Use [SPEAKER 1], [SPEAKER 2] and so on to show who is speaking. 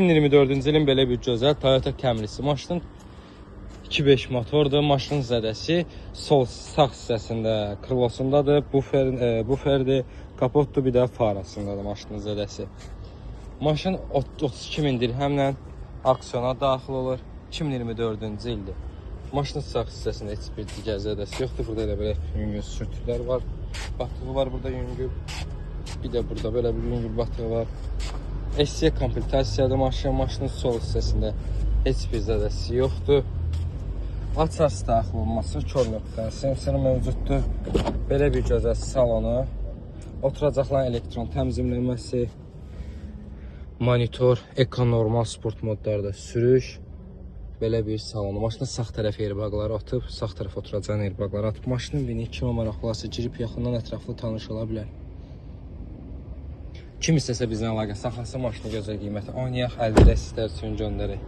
[SPEAKER 1] 2024-cü ilin belə bir gözəl Toyota Camry'si maşının 2.5 motordur. Maşının zədəsi sol sağ hissəsində, krilosundadır. Buferdir, kapotdur, bir də farasındadır maşının zədəsi. Maşın 32 min dirhəmlə aksiyona daxil olur. 2024-cü ildir. Maşının sağ hissəsində heç bir digər zədəsi yoxdur. Burada elə belə yüngül sürtüklər var. Batığı var burada yüngül. Bir də burada belə bir yüngül batığı var. SC komplektasiyadır maşının sol hissəsində heç bir zədəsi yoxdur. Açarsı daxil olması kör nöqtə sensoru mövcuddur. Belə bir gözəl salonu, oturacaqların elektron təmizlənməsi, monitor, ekran normal sport modlarda sürüş. Belə bir salonu. Maşının sağ tərəf airbagları atıb, sağ tərəf oturacağın airbagları atıb. Maşının bini kimə maraqlısı girib yaxından ətraflı tanış ola bilər. Kim istəsə bizlə əlaqə saxlasın, maşını gözəl qiyməti oynayaq, əldə istər üçün göndərək.